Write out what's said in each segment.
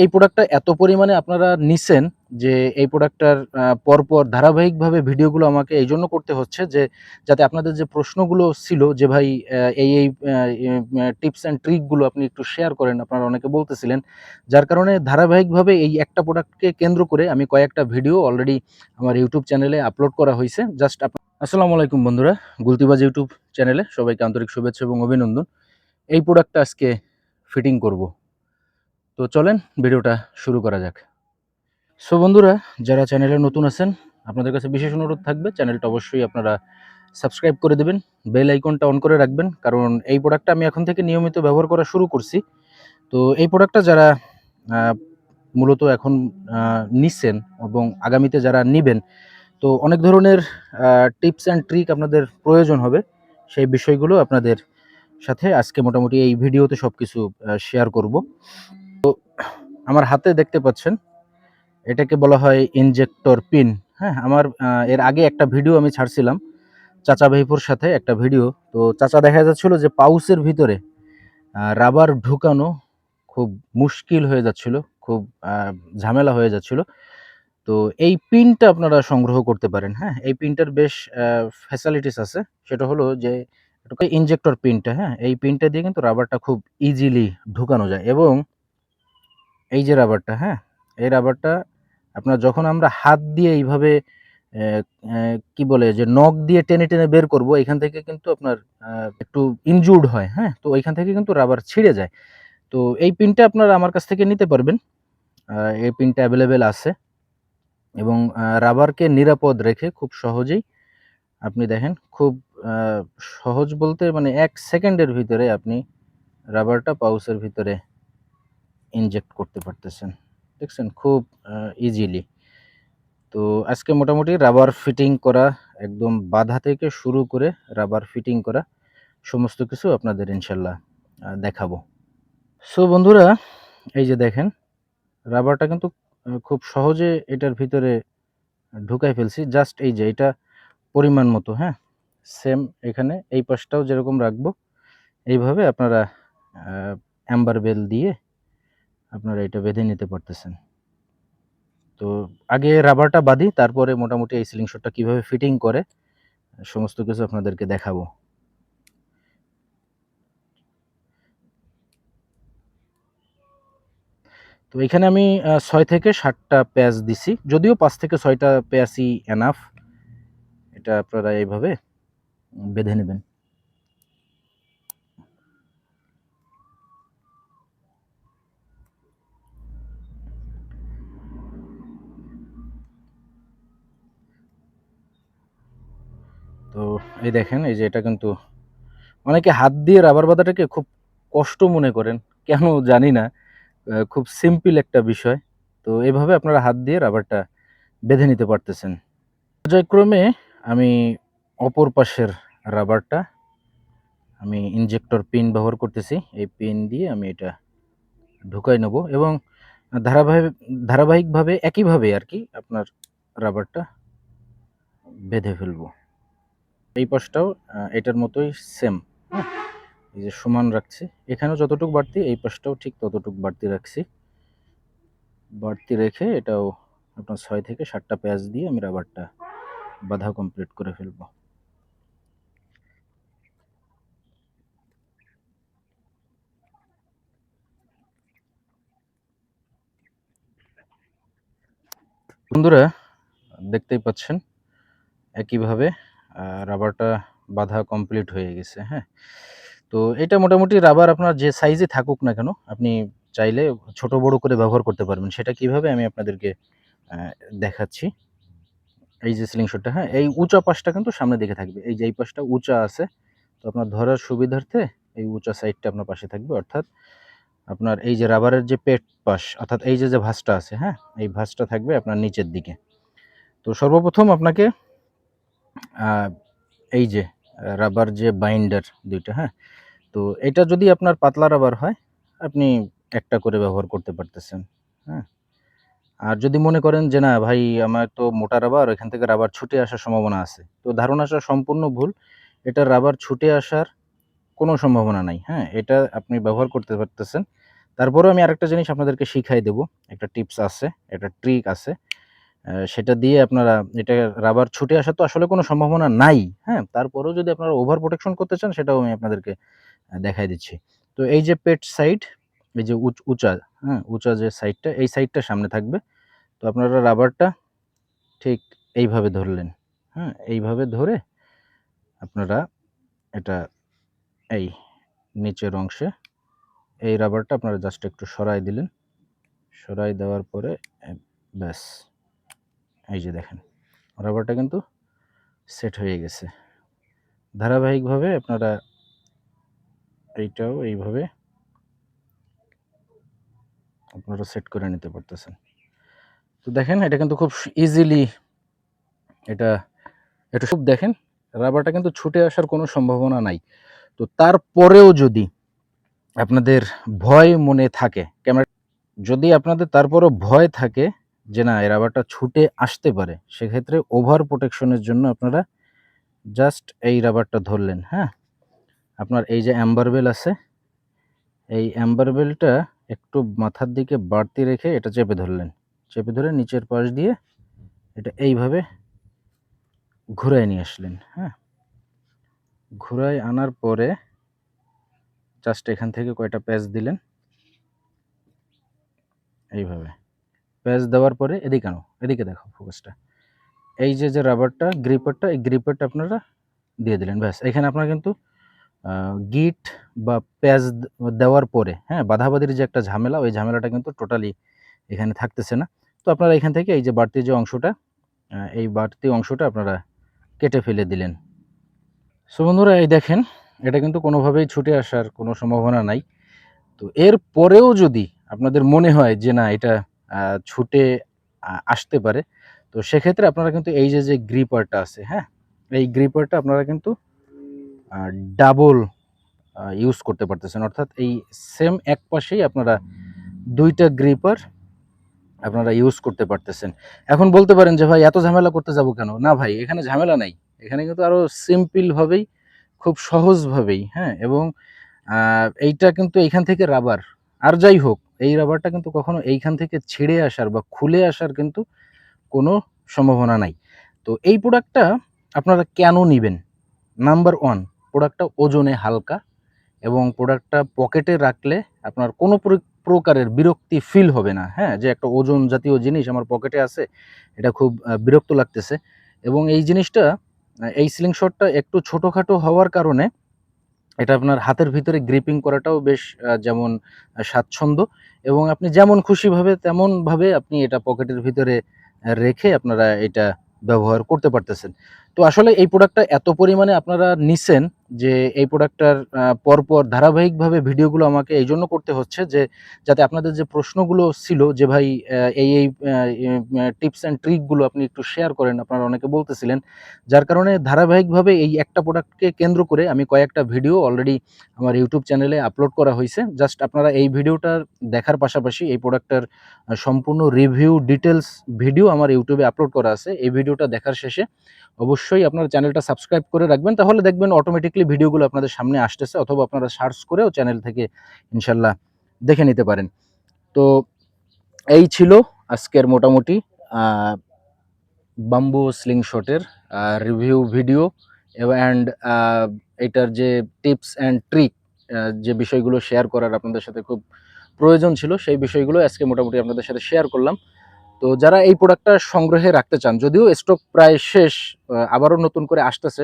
এই প্রোডাক্টটা এত পরিমাণে আপনারা নিছেন যে এই প্রোডাক্টটার পরপর ধারাবাহিকভাবে ভিডিওগুলো আমাকে এইজন্য করতে হচ্ছে যে যাতে আপনাদের যে প্রশ্নগুলো ছিল যে ভাই এই টিপস অ্যান্ড ট্রিকগুলো আপনি একটু শেয়ার করেন, আপনারা অনেকে বলতেছিলেন। যার কারণে ধারাবাহিকভাবে এই একটা প্রোডাক্টকে কেন্দ্র করে আমি কয়েকটা ভিডিও অলরেডি আমার ইউটিউব চ্যানেলে আপলোড করা হইছে। জাস্ট আসসালামু আলাইকুম বন্ধুরা, গুলতিবাজ ইউটিউব চ্যানেলে সবাইকে আন্তরিক শুভেচ্ছা এবং অভিনন্দন। এই প্রোডাক্টটা আজকে ফিটিং করব। তো চলেন ভিডিওটা শুরু করা যাক। সো বন্ধুরা, যারা চ্যানেলে নতুন আছেন আপনাদের কাছে বিশেষ অনুরোধ থাকবে চ্যানেলটা অবশ্যই আপনারা সাবস্ক্রাইব করে দেবেন, বেল আইকনটা অন করে রাখবেন, কারণ এই প্রোডাক্টটা আমি এখন থেকে নিয়মিত ব্যবহার করা শুরু করছি। তো এই প্রোডাক্টটা যারা আহ, মূলত এখন নিচ্ছেন এবং আগামীতে যারা নিবেন, তো অনেক ধরনের টিপস অ্যান্ড ট্রিক আপনাদের প্রয়োজন হবে। সেই বিষয়গুলো আপনাদের সাথে আজকে মোটামুটি এই ভিডিওতে সব কিছু শেয়ার করব। আমার হাতে দেখতে পাচ্ছেন, এটাকে বলা হয় ইনজেক্টর পিন। হ্যাঁ, আমার এর আগে একটা ভিডিও আমি ছাড়ছিলাম চাচা ভাইপুর সাথে একটা ভিডিও। তো চাচা দেখা যাচ্ছিল যে পাউচের ভিতরে রাবার ঢুকানো খুব মুশকিল হয়ে যাচ্ছিল, খুব ঝামেলা হয়ে যাচ্ছিল। তো এই পিনটা আপনারা সংগ্রহ করতে পারেন। হ্যাঁ, এই পিনটার বেশ ফ্যাসিলিটিস আছে। সেটা হলো যে এটাকে ইনজেক্টর পিনটা, হ্যাঁ, এই পিনটা দিয়ে কিন্তু রাবারটা খুব ইজিলি ঢুকানো যায়। এবং এই যে রাবারটা, হ্যাঁ, এই রাবারটা আপনার যখন আমরা হাত দিয়ে এইভাবে কি বলে যে নখ দিয়ে টেনে টেনে বের করব, এখান থেকে কিন্তু আপনার একটু ইনজুর্ড হয়। হ্যাঁ, তো এখান থেকে কিন্তু রাবার ছিঁড়ে যায়। তো এই পিনটা আপনারা আমার কাছ থেকে নিতে পারবেন। এই পিনটা অ্যাভেলেবেল আছে এবং রাবারকে নিরাপদ রেখে খুব সহজেই আপনি দেখেন, খুব আহ, সহজ বলতে মানে 1 সেকেন্ডের ভিতরে আপনি রাবারটা পাউচের ভিতরে ইনজেক্ট করতে পারতেছেন। দেখছেন, খুব ইজিলি। তো আজকে মোটামুটি রাবার ফিটিং করা, একদম বাধা থেকে শুরু করে রাবার ফিটিং করা সমস্ত কিছু আপনাদের ইনশাল্লাহ দেখাবো। সো বন্ধুরা, এই যে দেখেন, রাবারটা কিন্তু খুব সহজে এটার ভিতরে ঢুকাই ফেলছি। জাস্ট এই যে এটা পরিমাণ মতো, হ্যাঁ, সেম এখানে এই পাশটাও যেরকম রাখবো এইভাবে আপনারা অ্যাম্বার বেল দিয়ে আপনারা এটা বেঁধে নিতে পারতেছেন। তো আগে রাবারটা বাঁধি, তারপরে মোটামুটি এই সিলিং শটটা কিভাবে ফিটিং করে সমস্ত কিছু আপনাদেরকে দেখাবো। তো এখানে আমি 6 থেকে 7টা প্যাচ দিছি, যদিও 5 থেকে 6টা প্যাচই এনাফ। এটা আপনারা এইভাবে বেঁধে নেবেন। তো এই দেখেন, এই যে এটা কিন্তু অনেকে হাত দিয়ে রাবার বাঁধাটাকে খুব কষ্ট মনে করেন, কেন জানি না। খুব সিম্পল একটা বিষয়। তো এভাবে আপনারা হাত দিয়ে রাবারটা বেঁধে নিতে পারতেছেন। পর্যায়ক্রমে আমি অপর পাশের রাবারটা আমি ইনজেক্টর পিন ব্যবহার করতেছি। এই পিন দিয়ে আমি এটা ঢুকাই নেব এবং ধারাবাহিক ধারাবাহিকভাবে একইভাবে আর কি আপনার রাবারটা বেঁধে ফেলবো। এই পাশটাও এটার মতোই সেম। হ্যাঁ, এই যে সমান রাখছি, এখানেও যতটুকু বাড়তি এই পাশটাও ঠিক ততটুকু বাড়তি রাখছি। বাড়তি রেখে এটাও আপনার 6 থেকে 7টা প্যাচ দিয়ে আমি রাবারটা বাঁধা কমপ্লিট করে ফেলবো। বন্ধুরা, দেখতেই পাচ্ছেন একইভাবে রাবারটা বাঁধা কমপ্লিট হয়ে গেছে। হ্যাঁ, তো এটা মোটামুটি রাবার আপনার যে সাইজে থাকুক না কেন, আপনি চাইলে ছোট বড় করে ব্যবহার করতে পারবেন। সেটা কিভাবে আমি আপনাদেরকে দেখাচ্ছি। এই যে সিলিং শটটা, হ্যাঁ, এই উঁচা পাশটা কিন্তু সামনের দিকে থাকবে। এই যে এই পাশটা উঁচা আছে, তো আপনার ধরার সুবিধার্থে এই উঁচা সাইডটা আপনার পাশে থাকবে। অর্থাৎ আপনার এই যে রাবারের যে পেট পাশ, অর্থাৎ এই যে ভাঁজটা আছে, হ্যাঁ, এই ভাঁজটা থাকবে আপনার নিচের দিকে। তো সর্বপ্রথম আপনাকে আহ, এই যে রাবার যে বাইন্ডার দুইটা, হ্যাঁ, তো এটা যদি আপনার পাতলা রাবার হয় আপনি একটা করে ব্যবহার করতে পারতেছেন। হ্যাঁ, আর যদি মনে করেন যে না ভাই আমার তো মোটা রাবার, এখান থেকে রাবার ছুটে আসার সম্ভাবনা আছে, তো ধারণাটা সম্পূর্ণ ভুল। এটা রাবার ছুটে আসার কোনো সম্ভাবনা নাই। হ্যাঁ, এটা আপনি ব্যবহার করতে পারতেছেন তারপরেও আমি আরেকটা জিনিস আপনাদেরকে শিখাই দেব। একটা টিপস আছে, একটা ট্রিক আছে। সেটা দিয়ে আপনারা এটা রাবার ছুটে আসার তো আসলে কোনো সম্ভাবনা নাই, হ্যাঁ? তারপরেও যদি আপনারা ওভার প্রোটেকশন করতে চান সেটাও আমি আপনাদেরকে দেখাই দিচ্ছি। তো এই যে পেট সাইড, এই যে উঁচা, হ্যাঁ? উঁচা যে সাইডটা, এই সাইডটা সামনে থাকবে। তো আপনারা রাবারটা ঠিক এইভাবে ধরলেন, হ্যাঁ? এইভাবে ধরে আপনারা এটা এই নিচের অংশে এই রাবারটা আপনারা জাস্ট একটু সরায় দিলেন। সরাই দেওয়ার পরে ব্যাস, এই যে দেখেন রাবারটা কিন্তু সেট হয়ে গেছে। ধারাবাহিকভাবে আপনারা এইটাও এইভাবে আপনারা সেট করে নিতে পারতেছেন। তো দেখেন এটা কিন্তু খুব ইজিলি এটা এটা খুব দেখেন রাবারটা কিন্তু ছুটে আসার কোনো সম্ভাবনা নাই। তো তারপরেও যদি আপনাদের ভয় মনে থাকে, যদি আপনাদের তারপরও ভয় থাকে যে না এই রাবারটা ছুটে আসতে পারে, সেক্ষেত্রে ওভার প্রোটেকশনের জন্য আপনারা জাস্ট এই রাবারটা ধরলেন, হ্যাঁ? আপনার এই যে অ্যাম্বার বেল আছে, এই অ্যাম্বার বেলটা একটু মাথার দিকে বাড়তি রেখে এটা চেপে ধরলেন। চেপে ধরে নিচের পাশ দিয়ে এটা এইভাবে ঘুরায় নিয়ে আসলেন, হ্যাঁ? ঘুরায় আনার পরে জাস্ট এখান থেকে কয়টা প্যাচ দিলেন এইভাবে। প্যাচ দেওয়ার পরে এদিকে আনো, এদিকে দেখো ফোকাসটা। এই যে রাবারটা গ্রিপারটা, এই গ্রিপারটা আপনারা দিয়ে দিলেন। ব্যাস এখানে আপনারা কিন্তু গিট বা প্যাচ দেওয়ার পরে, হ্যাঁ? বাঁধাবাঁধির যে একটা ঝামেলা, ওই ঝামেলাটা কিন্তু টোটালি এখানে থাকতেছে না। তো আপনারা এখান থেকে এই যে বাড়তি যে অংশটা, এই বাড়তি অংশটা আপনারা কেটে ফেলে দিলেন। সো বন্ধুরা এই দেখেন, এটা কিন্তু কোনোভাবেই ছুটে আসার কোনো সম্ভাবনা নাই। তো এরপরেও যদি আপনাদের মনে হয় যে না এটা ছুটে আসতে পারে, তো সেক্ষেত্রে আপনারা কিন্তু এই যে গ্রিপারটা আছে, হ্যাঁ? এই গ্রিপারটা আপনারা কিন্তু ডাবল ইউজ করতে পারতেছেন। অর্থাৎ এই সেম এক পাশেই আপনারা ২ টা গ্রিপার আপনারা ইউজ করতে পারতেছেন। এখন বলতে পারেন যে, "ভাই এত ঝামেলা করতে যাবো কেন?" না ভাই, এখানে ঝামেলা নাই। এখানে কিন্তু আরো সিম্পল ভাবেই, খুব সহজভাবেই, হ্যাঁ? এবং আ এইটা কিন্তু এইখান থেকে রাবার। আর যাই হোক, এই রাবারটা কিন্তু কখনো এইখান থেকে ছিঁড়ে আসার বা খুলে আসার কিন্তু কোনো সম্ভাবনা নাই। তো এই প্রোডাক্টটা আপনারা কেন নিবেন? নাম্বার 1, প্রোডাক্টটা ওজনে হালকা এবং প্রোডাক্টটা পকেটে রাখলে আপনার কোনো প্রকারের বিরক্তি ফিল হবে না, হ্যাঁ? যে একটা ওজন জাতীয় জিনিস আমার পকেটে আছে, এটা খুব বিরক্ত লাগতেছে। এবং এই জিনিসটা এই স্লিংশটটা একটু ছোটখাটো হওয়ার কারণে এটা আপনার হাতের ভিতরে গ্রিপিং করাটাও বেশ যেমন স্বাচ্ছন্দ্য এবং আপনি যেমন খুশিভাবে তেমনভাবে আপনি এটা পকেটের ভিতরে রেখে আপনারা এটা ব্যবহার করতে পারতেছেন। তো আসলে এই প্রোডাক্টটা এত পরিমাণে আপনারা নিছেন যে এই প্রোডাক্টটার পরপর ধারাবাহিকভাবে ভিডিওগুলো আমাকে এইজন্য করতে হচ্ছে যে যাতে আপনাদের যে প্রশ্নগুলো ছিল যে ভাই এই টিপস অ্যান্ড ট্রিক গুলো আপনি একটু শেয়ার করেন। আপনারা অনেকে বলতেছিলেন। যার কারণে ধারাবাহিকভাবে এই একটা প্রোডাক্টকে কেন্দ্র করে আমি কয়েকটা ভিডিও অলরেডি আমার ইউটিউব চ্যানেলে আপলোড করা হইছে। জাস্ট আপনারা এই ভিডিওটা দেখার পাশাপাশি এই প্রোডাক্টটার সম্পূর্ণ রিভিউ ডিটেইলস ভিডিও আমার ইউটিউবে আপলোড করা আছে। এই ভিডিওটা দেখার শেষে অবশ্যই আপনারা চ্যানেলটা সাবস্ক্রাইব করে রাখবেন। তাহলে দেখবেন অটোমেটিক্যালি ভিডিওগুলো আপনাদের সামনে আসতেছে অথবা আপনারা সার্চ করেও চ্যানেল থেকে ইনশাআল্লাহ দেখে নিতে পারেন। তো এই ছিল আজকের মোটামুটি আ বাম্বু স্লিংশটের রিভিউ ভিডিও অ্যান্ড এটার যে টিপস অ্যান্ড ট্রিক যে বিষয়গুলো শেয়ার করার আপনাদের সাথে খুব প্রয়োজন ছিল, সেই বিষয়গুলো আজকে মোটামুটি আপনাদের সাথে শেয়ার করলাম। তো যারা এই প্রোডাক্টটা সংগ্রহে রাখতে চান, যদিও স্টক প্রায় শেষ, আবারও নতুন করে আসতেছে,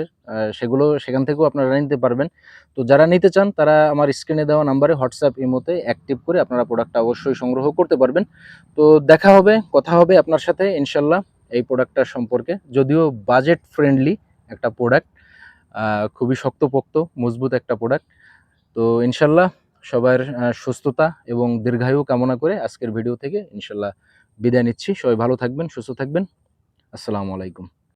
সেগুলো সেখান থেকেও আপনারা নিতে পারবেন। তো যারা নিতে চান তারা আমার স্ক্রিনে দেওয়া নাম্বারে হোয়াটসঅ্যাপ, ইমোতে অ্যাক্টিভ করে আপনারা প্রোডাক্টটা অবশ্যই সংগ্রহ করতে পারবেন। তো দেখা হবে, কথা হবে আপনার সাথে ইনশাল্লাহ এই প্রোডাক্টটা সম্পর্কে। যদিও বাজেট ফ্রেন্ডলি একটা প্রোডাক্ট, খুবই শক্তপোক্ত, মজবুত একটা প্রোডাক্ট। তো ইনশাল্লাহ সবার সুস্থতা এবং দীর্ঘায়ু কামনা করে আজকের ভিডিও থেকে ইনশাল্লাহ বিদায় নিচ্ছি। সবাই ভালো থাকবেন, সুস্থ থাকবেন। আসসালামু আলাইকুম।